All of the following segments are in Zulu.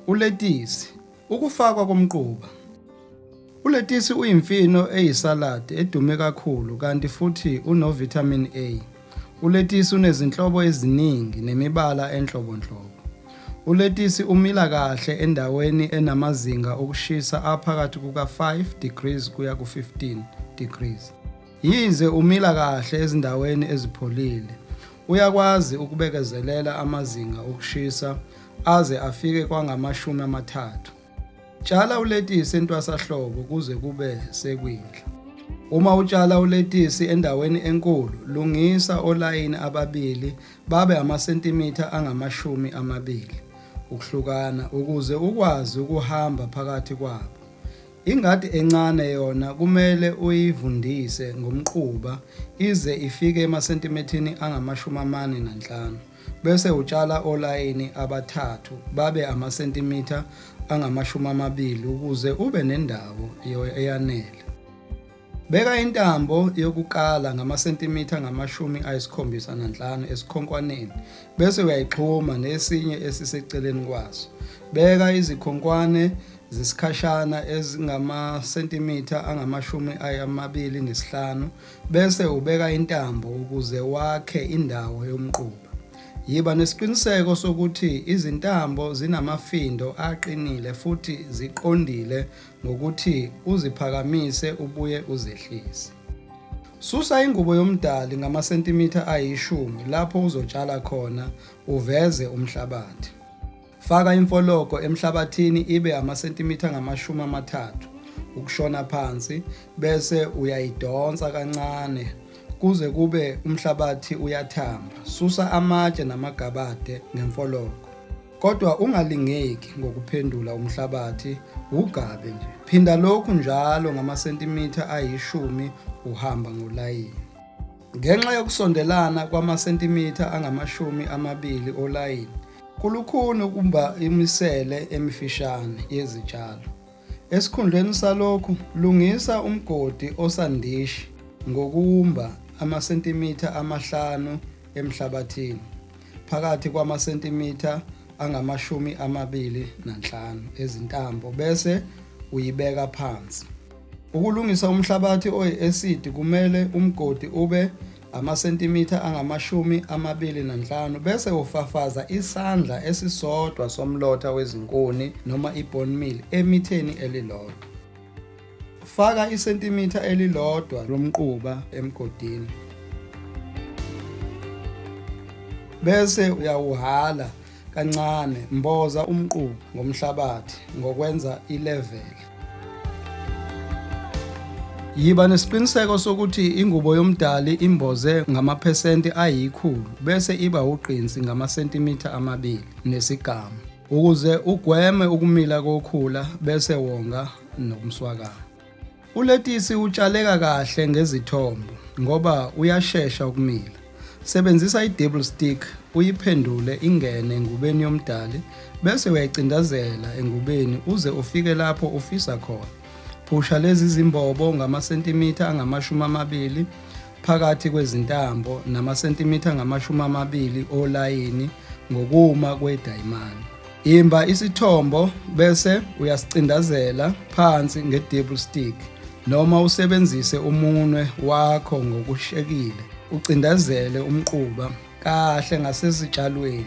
Ulethisi, ukufakwa komquba. Ulethisi uyimfino eyisaladi edume kakhulu kanti futhi unovitamin A. Ulethisi unezinhlobo eziningi nemibala enhlobonhlobo. Ulethisi umila kahle endaweni enamazinga okushisa aphakathi kuka-5 degrees kuya ku-15 degrees. Yize umila kahle ezindaweni ezipholile, uyakwazi ukubekezelela amazinga okushisa aze afike kwangama-30. Tshala ulethisi entwasahlobo kuze kube sekwindla. Uma utshala ulethisi endaweni enkulu, lungisa olayini ababili babe amasentimitha angama-20 ukuhlukana ukuze ukwazi ukuhamba phakathi kwabo. Ingadi encane yona kumele uyivundise ngomquba ize ifike emasentimetrini angama-45 bese utshala olayini abathathu babe amasentimitha angama-20 ukuze ube nendawo eyanele. Beka intambo yokukala ngamasentimitha angama-75 esikhonkwaneni bese uyayixhuma nesinye esiseceleni kwaso. Beka izikhonkwane zesikhashana ezingamasentimitha angama-25 bese ubeka intambo ukuze wakhe indawo yomquba. Yiba nesiqiniseko sokuthi izintambo zinamafindo aqinile futhi ziqondile ngokuthi uziphakamise ubuye uzehlise. Susa ingubo yomdali ngamasentimitha ayi-10 lapho uzotshala khona uveze umhlabathi. Faka imfoloko emhlabathini ibe amasentimitha angama-30 ukushona phansi bese uyayidonsa kancane kuze kube umhlabathi uyathamba. Susa amatshe namagabade ngemfoloko. Kodwa ungalingeki ngokuphendula umhlabathi, ugabe nje. Phinda lokhu njalo ngamasentimitha ayi-10 uhamba ngolayini. Ngenxa yokusondelana kwamasentimitha angama-20 olayini, kulukhuni ukumba imisele emifishane yezitshalo. Esikhundleni salokhu, lungisa umgodi osandishi ngokumba amasentimitha 5 emhlabathini phakathi kwamasentimitha angama-25 ezintambo bese uyibeka phansi. Ukulungisa umhlabathi oyi-acid kumele umgodi ube amasentimitha angama-25 bese ufafaza isandla esisodwa somlotha wezinkuni noma i-bone meal emitheni elilodwa. Faka isentimitha elilodwa lomquba emgodini. Bese uyawuhala kancane, mboza umquba ngomhlabathi ngokwenza i-level. Yiba nesiqiniseko sokuthi ingubo yomdali imboze ngamaphesenti ayi-100 bese iba uqinsi ngamasentimitha 2 nesigamu ukuze ugweme ukumila kokhula bese wonga nokumswakama. Ulethisi utshaleka kahle ngezithombo ngoba uyashesha ukumila. Sebenzisa i-double stick uyiphendule ingene engubeni yomdali bese uyayicindazela engubeni uze ufike lapho ufisa khona. Phusha lezi zimbobo ngamasentimitha angama-20 phakathi kwezintambo namasentimitha angama-20 olayini ngokuma kwedayimani. Imba isithombo bese uyasicindazela phansi nge-double stick noma usebenzise umunwe wakho ngokushekile ucindazele umquba kahle ngasezitshalweni.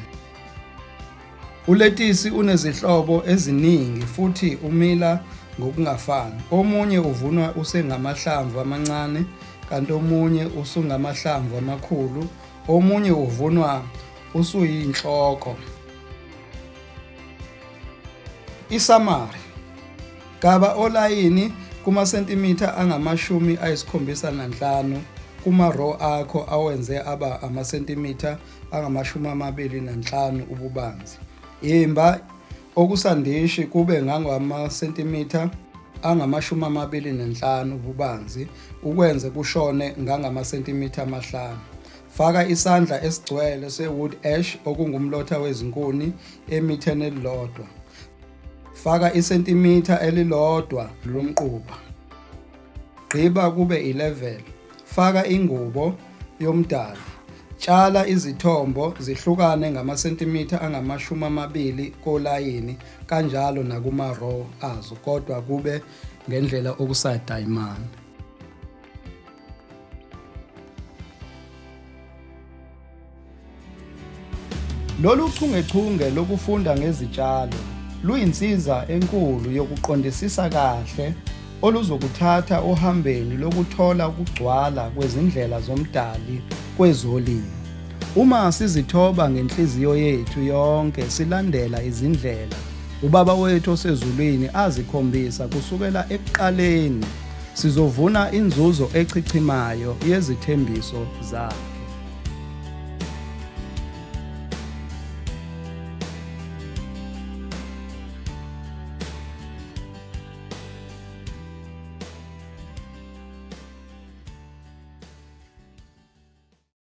Ulethisi unezihlobo eziningi futhi umila ngokungafani. Omunye uvunwa usengamahlamvu amancane kanti omunye usungamahlamvu amakhulu, omunye uvunwa usuyinhloko. Isamari. Gaba olayini kumasentimitha angama-75 kuma-row akho awenze aba amasentimitha angama-25 ububanzi. Imba okusandishi kube ngangamasentimitha angama-25 ububanzi ukwenze kushone ngangamasentimitha 5. Faka isandla esigcwele se-wood ash okungumlotha wezinkuni emitheni elilodwa. Faka isentimitha elilodwa lomquba. Gqiba kube i-level. Faka ingubo yomdali. Tshala izithombo zihlukane ngamasentimitha angama-20 kolayini kanjalo nakuma-row azo kodwa kube ngendlela okusadayimana. Lolu chungechunge lokufunda ngezitshalo luyinsiza enkulu yokuqondisisa kahle oluzokuthatha ohambeni lokuthola ukugcwala kwezindlela zoMdali kwezolimo. Uma sizithoba ngenhliziyo yethu yonke silandela izindlela uBaba wethu osezulwini azikhombisa kusukela ekuqaleni, sizovuna inzuzo echichimayo yezithembiso zakhe.